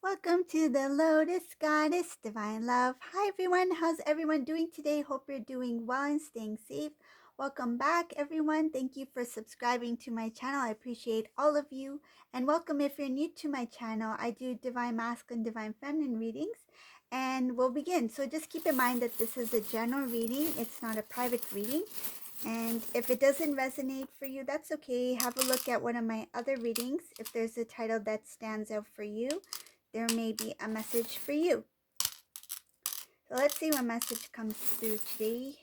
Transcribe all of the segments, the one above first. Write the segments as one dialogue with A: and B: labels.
A: Welcome to the Lotus Goddess Divine Love. Hi everyone, how's everyone doing today? Hope you're doing well and staying safe. Welcome back everyone. Thank you for subscribing to my channel. I appreciate all of you. And welcome if you're new to my channel. I do Divine Masculine, Divine Feminine readings. And we'll begin. So just keep in mind that this is a general reading. It's not a private reading. And if it doesn't resonate for you, that's okay. Have a look at one of my other readings. If there's a title that stands out for you, there may be a message for you. So let's see what message comes through today.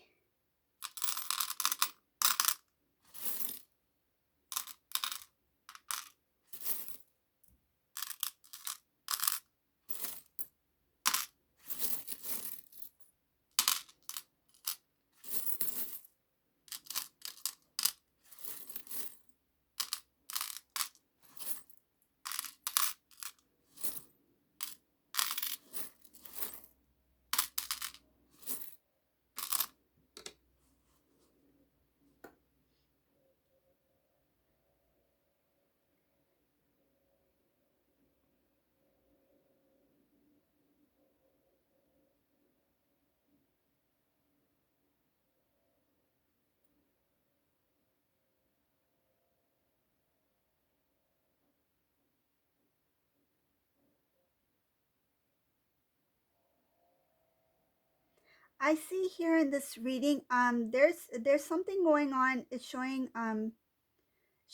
A: I see here in this reading, there's something going on. It's showing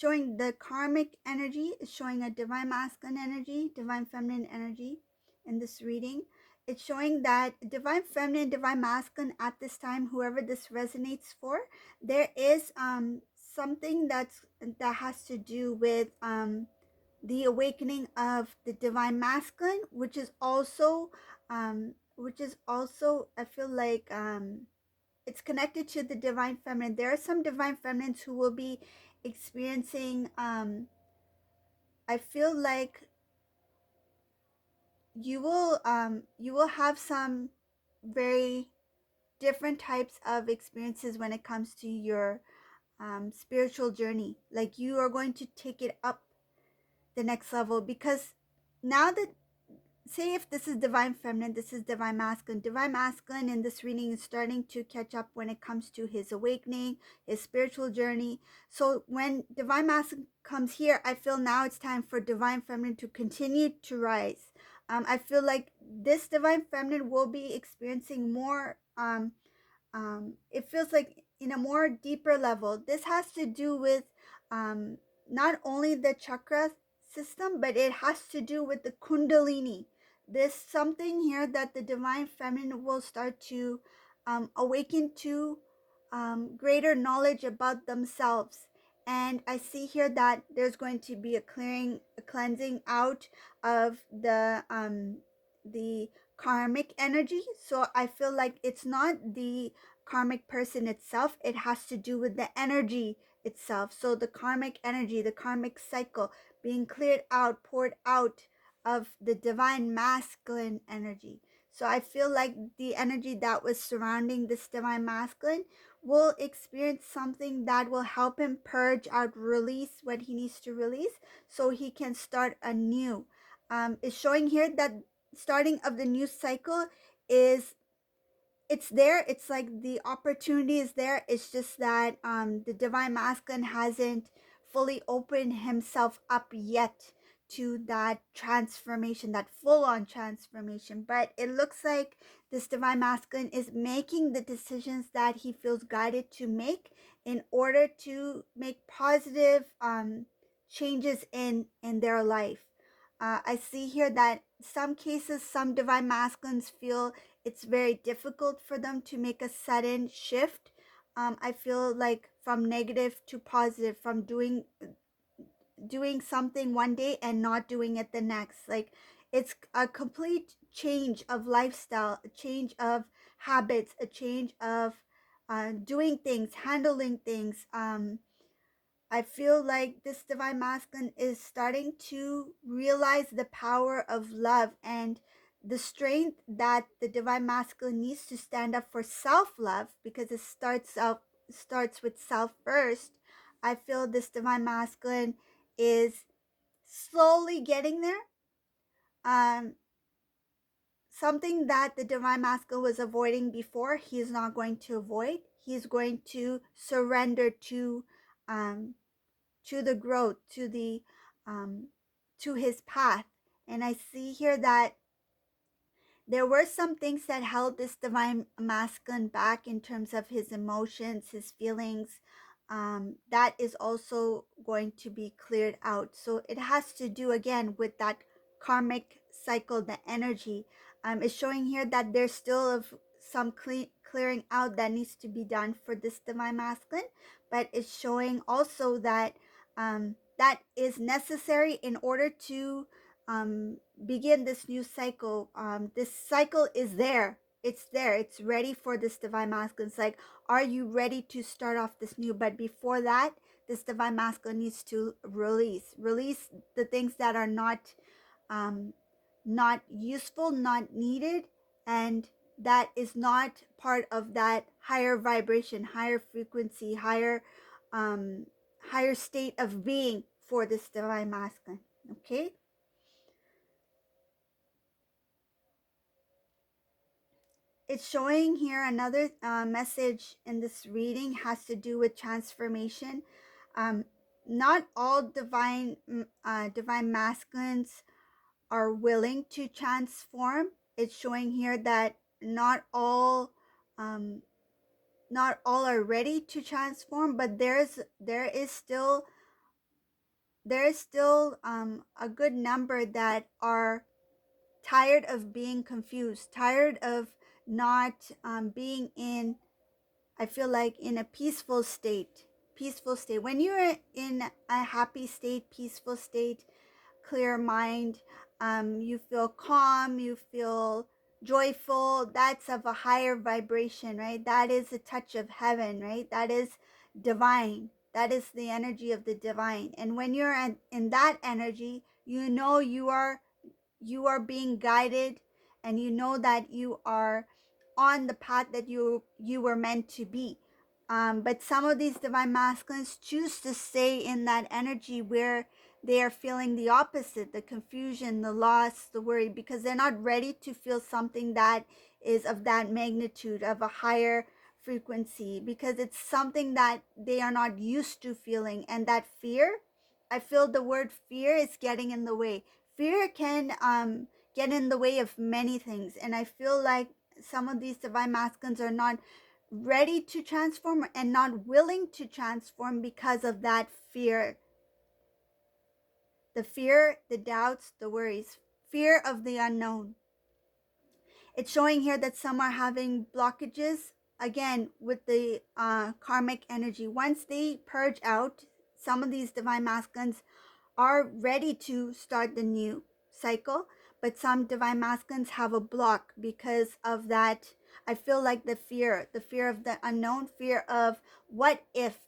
A: the karmic energy. It's showing a divine masculine energy, divine feminine energy in this reading. It's showing that divine feminine, divine masculine at this time, whoever this resonates for, there is something that has to do with the awakening of the divine masculine, which is also I feel like it's connected to the divine feminine. There are some divine feminines who will be experiencing I feel like you will have some very different types of experiences when it comes to your spiritual journey. Like you are going to take it up the next level, because now that, say if this is divine feminine, this is divine masculine. Divine masculine in this reading is starting to catch up when it comes to his awakening, his spiritual journey. So when divine masculine comes here, I feel now it's time for divine feminine to continue to rise. I feel like this divine feminine will be experiencing more it feels like in a more deeper level. This has to do with um, not only the chakra system, but it has to do with the kundalini. There's something here that the divine feminine will start to awaken to greater knowledge about themselves. And I see here that there's going to be a clearing, a cleansing out of the karmic energy. So I feel like it's not the karmic person itself, it has to do with the energy itself. So the karmic energy, the karmic cycle being cleared out, poured out of the divine masculine energy. So I feel like the energy that was surrounding this divine masculine will experience something that will help him purge out, release what he needs to release so he can start anew. It's showing here that starting of the new cycle is, it's there. It's like the opportunity is there. It's just that the divine masculine hasn't fully opened himself up yet to that transformation, that full-on transformation. But it looks like this divine masculine is making the decisions that he feels guided to make in order to make positive changes in their life. I see here that some cases, some divine masculines feel it's very difficult for them to make a sudden shift. I feel like from negative to positive, from doing something one day and not doing it the next. Like it's a complete change of lifestyle, a change of habits, a change of doing things, handling things. I feel like this divine masculine is starting to realize the power of love and the strength that the divine masculine needs to stand up for self-love, because it starts with self first. I feel this divine masculine is slowly getting there. um, something that the divine masculine was avoiding before, he's not going to avoid. He's going to surrender um, to the growth, um, to his path. And I see here that there were some things that held this divine masculine back in terms of his emotions, his feelings. That is also going to be cleared out. So it has to do again with that karmic cycle, the energy. It's showing here that there's still some clearing out that needs to be done for this divine masculine, but it's showing also that that is necessary in order to begin this new cycle. This cycle is there. It's there. It's ready for this divine masculine. It's like, are you ready to start off this new? But before that, this divine masculine needs to release the things that are um, not useful, not needed, and that is not part of that higher vibration, higher frequency, um, higher state of being for this divine masculine. Okay. It's showing here another message in this reading has to do with transformation. Um, not all divine masculines are willing to transform. It's showing here that um, not all are ready to transform, but there is still a good number that are tired of being confused, tired of not being in, I feel like, in a peaceful state. Peaceful state. When you're in a happy state, peaceful state, clear mind, you feel calm, you feel joyful. That's of a higher vibration, right? That is a touch of heaven, right? That is divine. That is the energy of the divine. And when you're in that energy, you know you are being guided, and you know that you are on the path that you were meant to be. But some of these divine masculines choose to stay in that energy where they are feeling the opposite, the confusion, the loss, the worry, because they're not ready to feel something that is of that magnitude, of a higher frequency, because it's something that they are not used to feeling. And that fear, I feel the word fear is getting in the way. Fear can get in the way of many things, and I feel like some of these divine masculines are not ready to transform and not willing to transform because of that fear. The fear, the doubts, the worries, fear of the unknown. It's showing here that some are having blockages again with the karmic energy. Once they purge out, some of these divine masculines are ready to start the new cycle, but some divine masculines have a block because of that. I feel like the fear of the unknown, fear of what if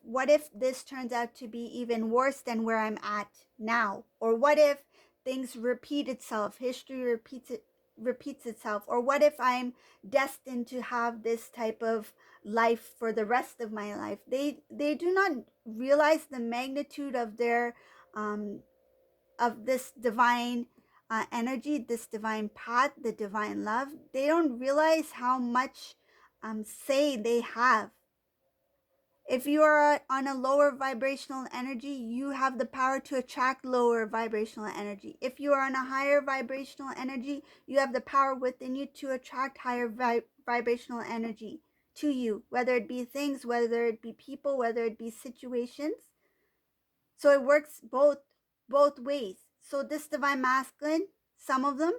A: this turns out to be even worse than where I'm at now, or what if things repeat itself, history repeats itself, or what if I'm destined to have this type of life for the rest of my life. They do not realize the magnitude of their um, of this divine energy, this divine path, the divine love. They don't realize how much say they have. If you are on a lower vibrational energy, you have the power to attract lower vibrational energy. If you are on a higher vibrational energy, you have the power within you to attract higher vibrational energy to you, whether it be things, whether it be people, whether it be situations. So it works both ways. So this divine masculine, some of them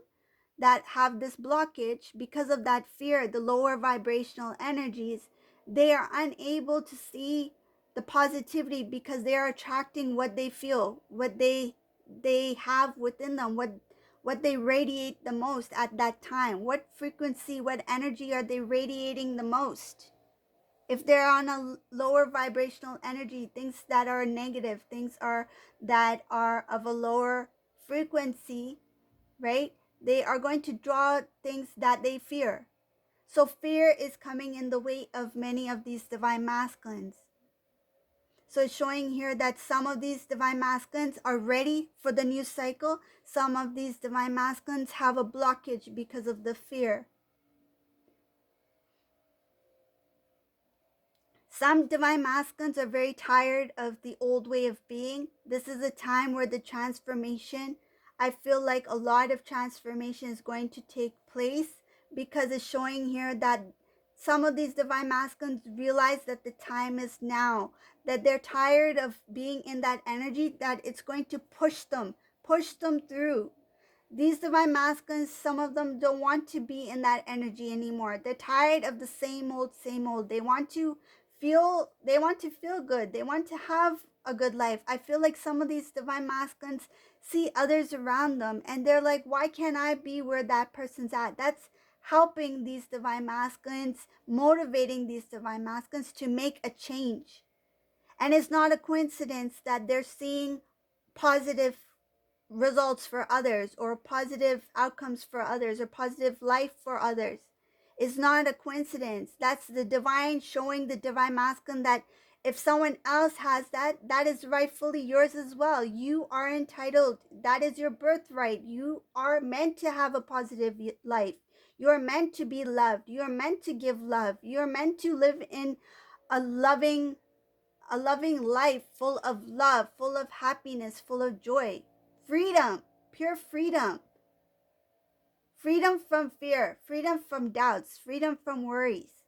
A: that have this blockage because of that fear, the lower vibrational energies, they are unable to see the positivity because they are attracting what they feel, what they have within them, what they radiate the most at that time. What frequency, what energy are they radiating the most? If they're on a lower vibrational energy, things that are negative, things are that are of a lower frequency, right? They are going to draw things that they fear. So fear is coming in the way of many of these divine masculines. So it's showing here that some of these divine masculines are ready for the new cycle. Some of these divine masculines have a blockage because of the fear. Some divine masculines are very tired of the old way of being. This is a time where the transformation, I feel like a lot of transformation is going to take place, because it's showing here that some of these divine masculines realize that the time is now, that they're tired of being in that energy, that it's going to push them through. These divine masculines, some of them don't want to be in that energy anymore. They're tired of the same old, same old. They want to feel good. They want to have a good life. I feel like some of these divine masculines see others around them and they're like, why can't I be where that person's at? That's helping these divine masculines, motivating these divine masculines to make a change. And it's not a coincidence that they're seeing positive results for others, or positive outcomes for others, or positive life for others. It's not a coincidence. That's the divine showing the divine masculine that if someone else has that, that is rightfully yours as well. You are entitled. That is your birthright. You are meant to have a positive life. You are meant to be loved. You are meant to give love. You are meant to live in a loving life full of love, full of happiness, full of joy. Freedom, pure freedom. Freedom from fear, freedom from doubts, freedom from worries.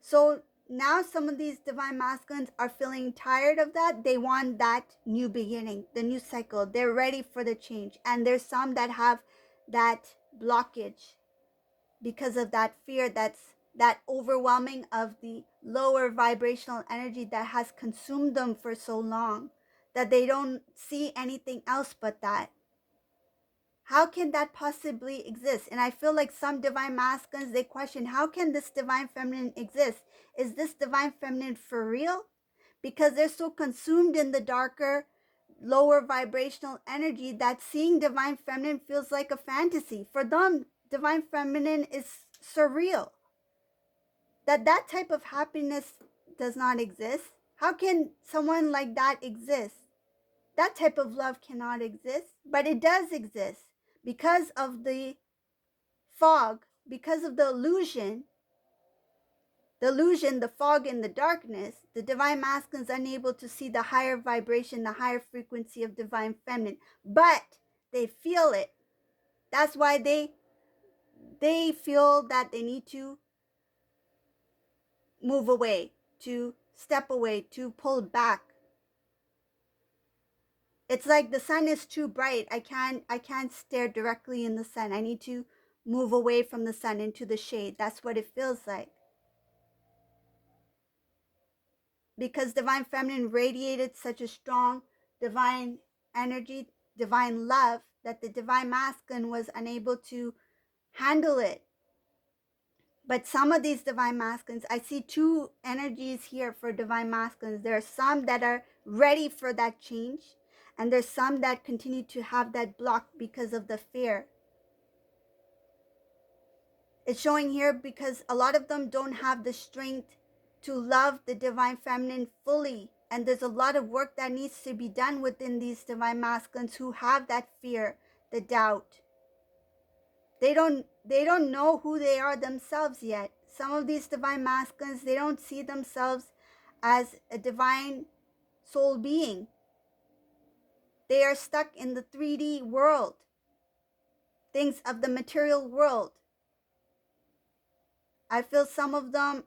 A: So now some of these divine masculines are feeling tired of that. They want that new beginning, the new cycle. They're ready for the change. And there's some that have that blockage because of that fear, that's that overwhelming of the lower vibrational energy that has consumed them for so long, that they don't see anything else but that. How can that possibly exist? And I feel like some divine masculines, they question, how can this divine feminine exist? Is this divine feminine for real? Because they're so consumed in the darker, lower vibrational energy that seeing divine feminine feels like a fantasy. For them, divine feminine is surreal. That type of happiness does not exist. How can someone like that exist? That type of love cannot exist, but it does exist because of the fog, because of the illusion, the fog, and the darkness. The divine masculine is unable to see the higher vibration, the higher frequency of divine feminine, but they feel it. That's why they feel that they need to move away, to step away, to pull back. It's like the sun is too bright. I can't stare directly in the sun. I need to move away from the sun into the shade. That's what it feels like. Because divine feminine radiated such a strong divine energy, divine love, that the divine masculine was unable to handle it. But some of these divine masculines, I see two energies here for divine masculines. There are some that are ready for that change, and there's some that continue to have that block because of the fear. It's showing here because a lot of them don't have the strength to love the divine feminine fully. And there's a lot of work that needs to be done within these divine masculines who have that fear, the doubt. They don't know who they are themselves yet. Some of these divine masculines, they don't see themselves as a divine soul being. They are stuck in the 3D world, things of the material world. I feel some of them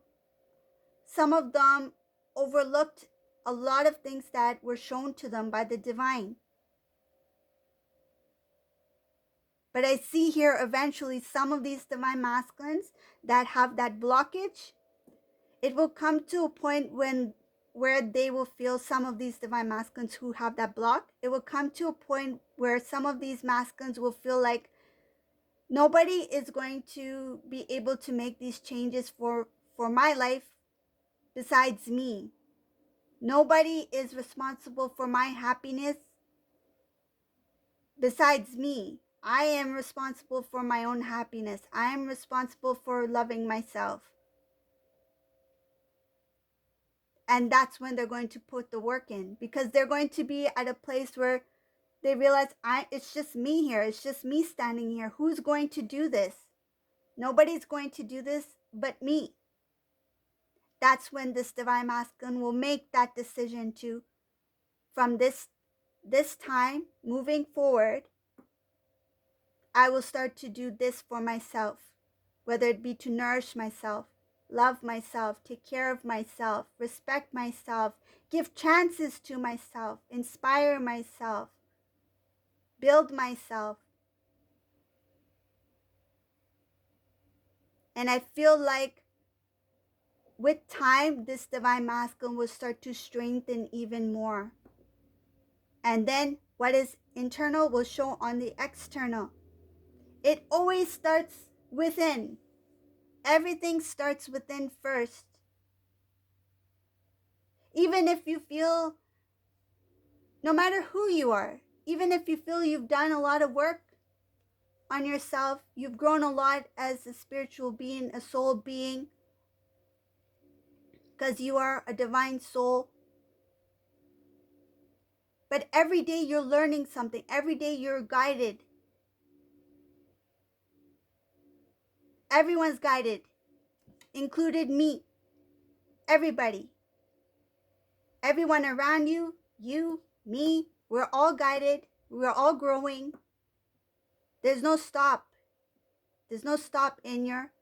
A: overlooked a lot of things that were shown to them by the divine. But I see here eventually some of these divine masculines that have that blockage, it will come to a point where they will feel, some of these divine masculines who have that block, it will come to a point where some of these masculines will feel like nobody is going to be able to make these changes for my life besides me. Nobody is responsible for my happiness besides me. I am responsible for my own happiness. I am responsible for loving myself. And that's when they're going to put the work in, because they're going to be at a place where they realize, it's just me here. It's just me standing here. Who's going to do this? Nobody's going to do this but me. That's when this divine masculine will make that decision to, from this time moving forward, I will start to do this for myself, whether it be to nourish myself, love myself, take care of myself, respect myself, give chances to myself, inspire myself, build myself. And I feel like with time, this divine masculine will start to strengthen even more. And then what is internal will show on the external. It always starts within. Everything starts within first. Even if you feel, no matter who you are, even if you feel you've done a lot of work on yourself, you've grown a lot as a spiritual being, a soul being, because you are a divine soul. But every day you're learning something. Every day you're guided. Everyone's guided, included me. Everybody. Everyone around you, me, we're all guided. We're all growing. There's no stop. There's no stop in your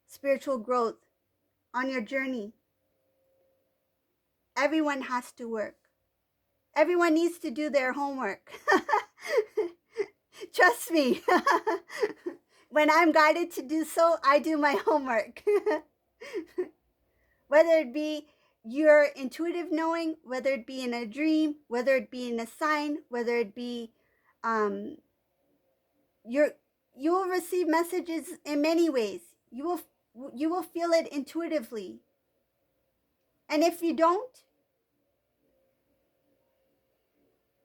A: spiritual growth, on your journey. Everyone has to work. Everyone needs to do their homework. Trust me. When I'm guided to do so, I do my homework. Whether it be your intuitive knowing, whether it be in a dream, whether it be in a sign, whether it be you will receive messages in many ways. You will feel it intuitively. And if you don't,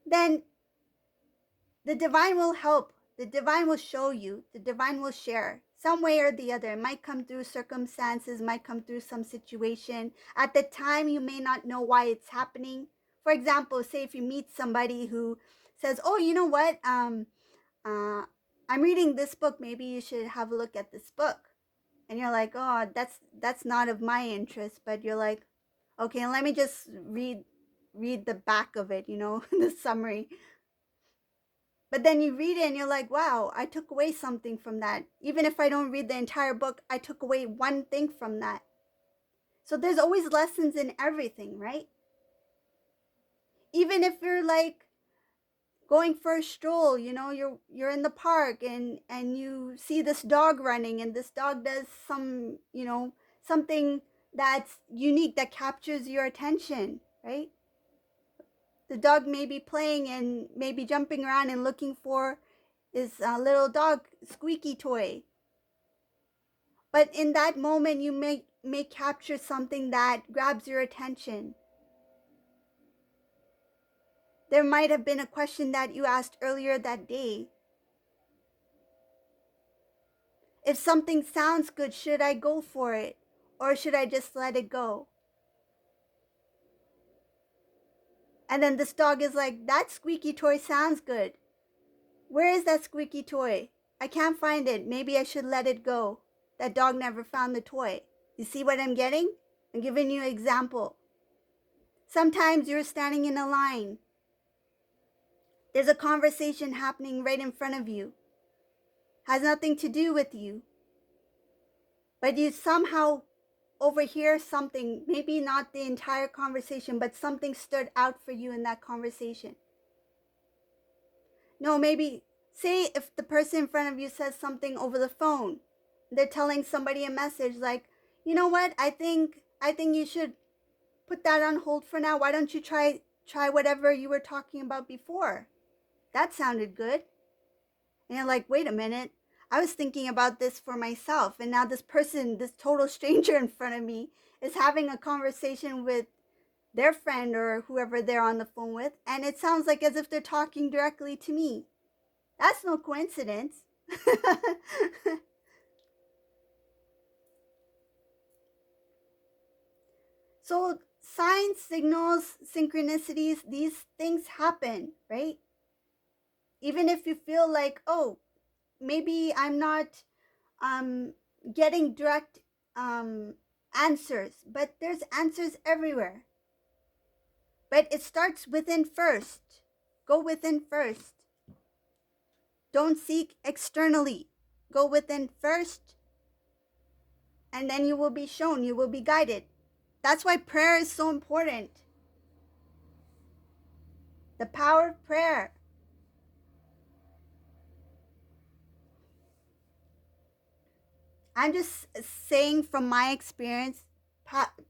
A: then the divine will help. The divine will show you. The divine will share some way or the other. It might come through circumstances, might come through some situation. At the time, you may not know why it's happening. For example, say if you meet somebody who says, oh, you know what? I'm reading this book. Maybe you should have a look at this book. And you're like, oh, that's not of my interest. But you're like, okay, let me just read the back of it, the summary. But then you read it and you're like, wow, I took away something from that. Even if I don't read the entire book, I took away one thing from that. So there's always lessons in everything, right? Even if you're like going for a stroll, you're in the park and you see this dog running, and this dog does some, something that's unique that captures your attention, right? The dog may be playing and maybe jumping around and looking for his little dog squeaky toy. But in that moment, you may capture something that grabs your attention. There might have been a question that you asked earlier that day. If something sounds good, should I go for it? Or should I just let it go? And then this dog is like, that squeaky toy sounds good. Where is that squeaky toy? I can't find it. Maybe I should let it go. That dog never found the toy. You see what I'm getting? I'm giving you an example. Sometimes you're standing in a line. There's a conversation happening right in front of you. Has nothing to do with you. But you somehow overhear something, maybe not the entire conversation, but something stood out for you in that conversation. No, maybe, say if the person in front of you says something over the phone, they're telling somebody a message like, you know what, I think you should put that on hold for now. Why don't you try whatever you were talking about before? That sounded good. And you're like, wait a minute, I was thinking about this for myself, and now this person, this total stranger in front of me, is having a conversation with their friend or whoever they're on the phone with, and it sounds like as if they're talking directly to me. That's no coincidence. So signs, signals, synchronicities, these things happen, right? Even if you feel like, oh, maybe I'm not um, getting direct answers, but there's answers everywhere. But it starts within first. Go within first. Don't seek externally. Go within first, and then you will be shown, you will be guided. That's why prayer is so important. The power of prayer. I'm just saying from my experience,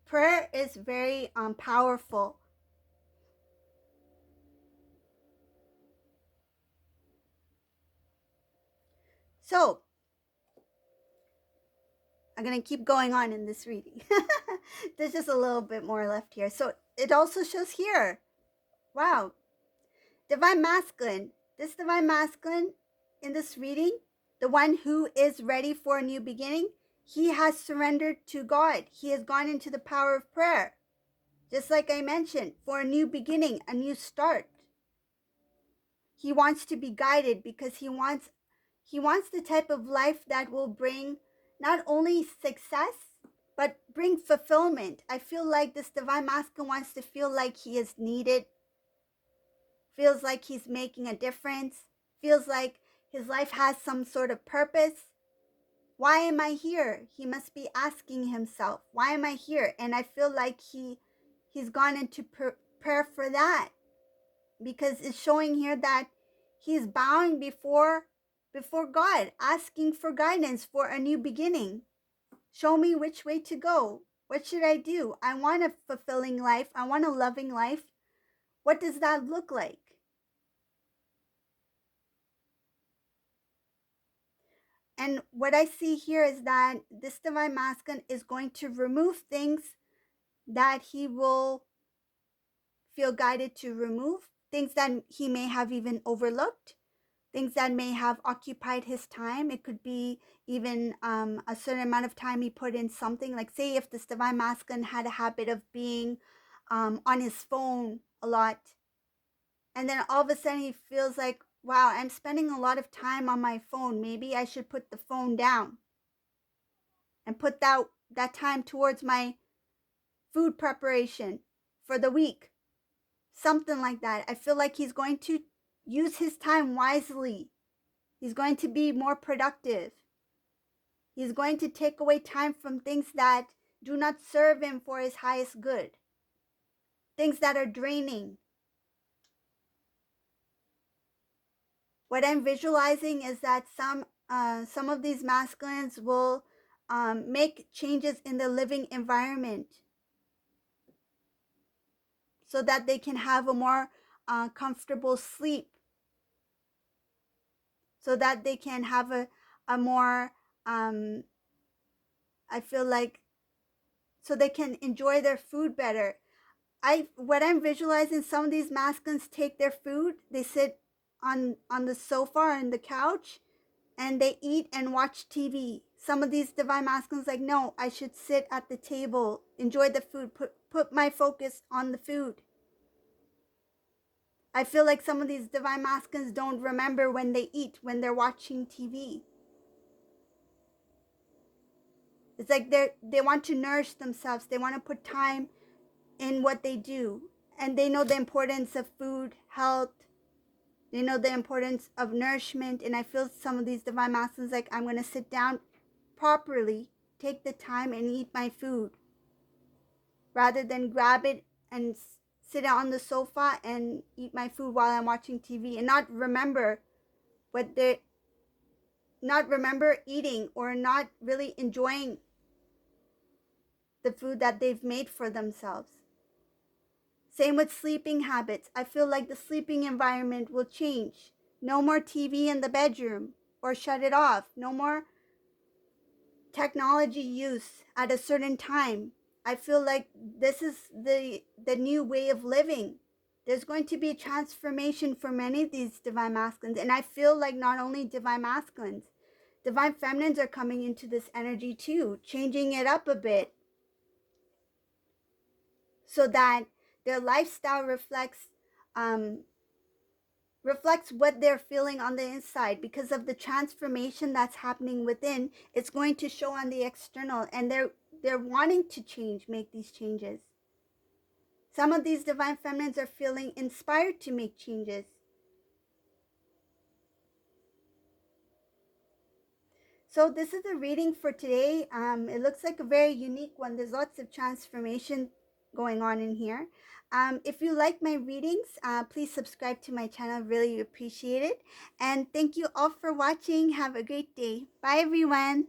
A: prayer is very powerful. So, I'm going to keep going on in this reading. There's just a little bit more left here. So, it also shows here. Wow. Divine Masculine. This Divine Masculine in this reading, the one who is ready for a new beginning, he has surrendered to God. He has gone into the power of prayer. Just like I mentioned, for a new beginning, a new start. He wants to be guided because he wants the type of life that will bring not only success, but bring fulfillment. I feel like this Divine Masculine wants to feel like he is needed, feels like he's making a difference, feels like his life has some sort of purpose. Why am I here? He must be asking himself, why am I here? And I feel like he's gone into prayer for that, because it's showing here that he's bowing before God, asking for guidance for a new beginning. Show me which way to go. What should I do? I want a fulfilling life. I want a loving life. What does that look like? And what I see here is that this Divine Masculine is going to remove things that he will feel guided to remove, things that he may have even overlooked, things that may have occupied his time. It could be even a certain amount of time he put in something. Like, say, if this Divine Masculine had a habit of being on his phone a lot, and then all of a sudden he feels like, wow, I'm spending a lot of time on my phone. Maybe I should put the phone down and put that time towards my food preparation for the week. Something like that. I feel like he's going to use his time wisely. He's going to be more productive. He's going to take away time from things that do not serve him for his highest good. Things that are draining. What I'm visualizing is that some of these masculines will make changes in the living environment so that they can have a more comfortable sleep, so that they can have a more I feel like, so they can enjoy their food better. What I'm visualizing, some of these masculines take their food, they sit on the sofa or on the couch, and they eat and watch TV. Some of these Divine Masculines like, no, I should sit at the table, enjoy the food, put my focus on the food. I feel like some of these Divine Masculines don't remember when they eat, when they're watching TV. It's like they want to nourish themselves. They want to put time in what they do. And they know the importance of food, health. They know the importance of nourishment. And I feel some of these Divine Masculines like, I'm going to sit down properly, take the time and eat my food, rather than grab it and sit on the sofa and eat my food while I'm watching TV and not remember not remember eating, or not really enjoying the food that they've made for themselves. Same with sleeping habits. I feel like the sleeping environment will change. No more TV in the bedroom, or shut it off. No more technology use at a certain time. I feel like this is the new way of living. There's going to be a transformation for many of these Divine Masculines. And I feel like not only Divine Masculines, Divine Feminines are coming into this energy too, changing it up a bit. so that their lifestyle um, reflects what they're feeling on the inside. Because of the transformation that's happening within, it's going to show on the external, and they're wanting to change, make these changes. Some of these divine feminines are feeling inspired to make changes. So this is the reading for today. It looks like a very unique one. There's lots of transformation going on in here. If you like my readings, please subscribe to my channel. Really appreciate it. And thank you all for watching. Have a great day. Bye, everyone.